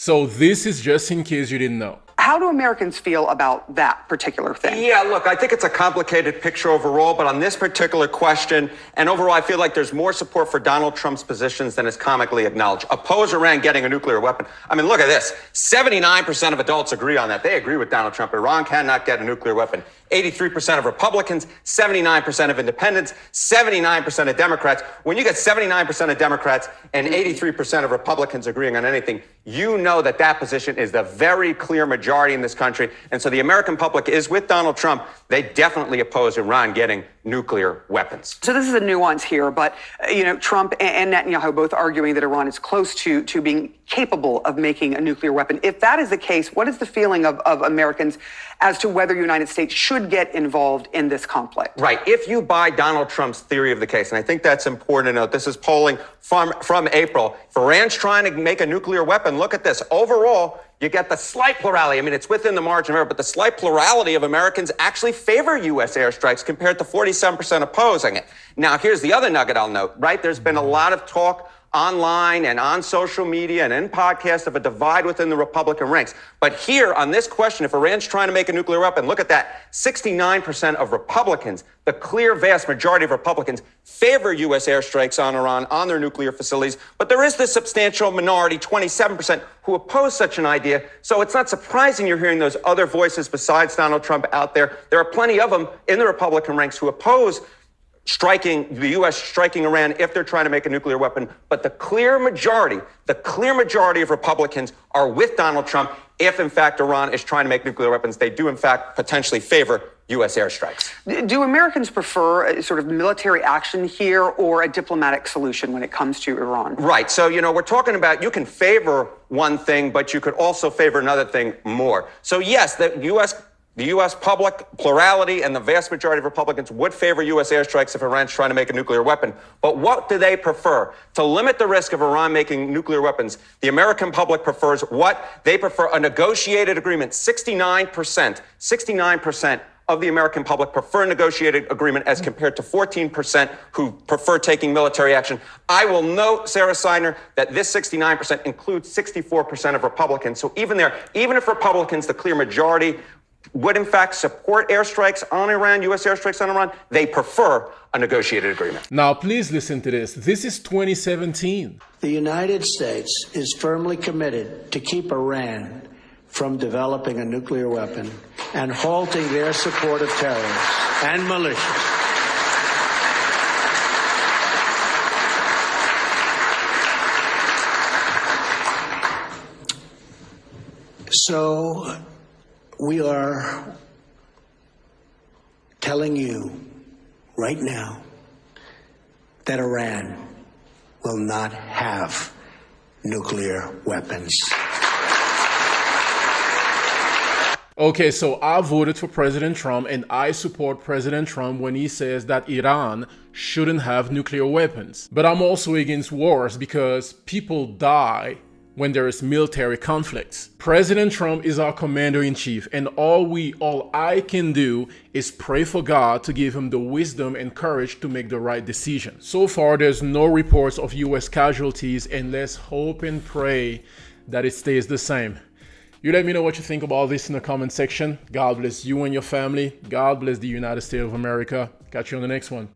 So this is just in case you didn't know. How do Americans feel about that particular thing? Yeah, look, I think it's a complicated picture overall, but on this particular question, and overall, I feel like there's more support for Donald Trump's positions than is comically acknowledged. Oppose Iran getting a nuclear weapon. I mean, look at this. 79% of adults agree on that. They agree with Donald Trump. Iran cannot get a nuclear weapon. 83% of Republicans, 79% of independents, 79% of Democrats. When you get 79% of Democrats and 83% of Republicans agreeing on anything, you know that that position is the very clear majority in this country. And so the American public is with Donald Trump. They definitely oppose Iran getting nuclear weapons. So this is a nuance here, but Trump and Netanyahu both arguing that Iran is close to being capable of making a nuclear weapon. If that is the case, what is the feeling of Americans as to whether the United States should get involved in this conflict? Right. If you buy Donald Trump's theory of the case, and I think that's important to note, this is polling from April. If Iran's trying to make a nuclear weapon, look at this. Overall, you get the slight plurality. I mean, it's within the margin of error, but the slight plurality of Americans actually favor U.S. airstrikes compared to 47% opposing it. Now, here's the other nugget I'll note, right? There's been a lot of talk online and on social media and in podcasts of a divide within the Republican ranks. But here on this question, if Iran's trying to make a nuclear weapon, look at that. 69% of Republicans, the clear vast majority of Republicans, favor U.S. airstrikes on Iran, on their nuclear facilities. But there is this substantial minority, 27%, who oppose such an idea. So it's not surprising you're hearing those other voices besides Donald Trump out there. There are plenty of them in the Republican ranks who oppose the U.S. striking Iran if they're trying to make a nuclear weapon. But the clear majority of Republicans are with Donald Trump if, in fact, Iran is trying to make nuclear weapons. They do, in fact, potentially favor U.S. airstrikes. Do Americans prefer a sort of military action here or a diplomatic solution when it comes to Iran? Right. So, we're talking about you can favor one thing, but you could also favor another thing more. So, yes, the U.S. public plurality and the vast majority of Republicans would favor U.S. airstrikes if Iran's trying to make a nuclear weapon. But what do they prefer? To limit the risk of Iran making nuclear weapons, the American public prefers what? They prefer a negotiated agreement. 69% of the American public prefer a negotiated agreement as compared to 14% who prefer taking military action. I will note, Sarah Seidner, that this 69% includes 64% of Republicans. So even if Republicans, the clear majority, would in fact support airstrikes on Iran, U.S. airstrikes on Iran, they prefer a negotiated agreement. Now, please listen to this. This is 2017. The United States is firmly committed to keep Iran from developing a nuclear weapon and halting their support of terrorists and militias. So we are telling you right now that Iran will not have nuclear weapons. Okay, so I voted for President Trump and I support President Trump when he says that Iran shouldn't have nuclear weapons. But I'm also against wars because people die when there is military conflicts. President Trump is our commander-in-chief, and all I can do is pray for God to give him the wisdom and courage to make the right decision. So far, there's no reports of US casualties, and let's hope and pray that it stays the same. You let me know what you think about this in the comment section. God bless you and your family. God bless the United States of America. Catch you on the next one.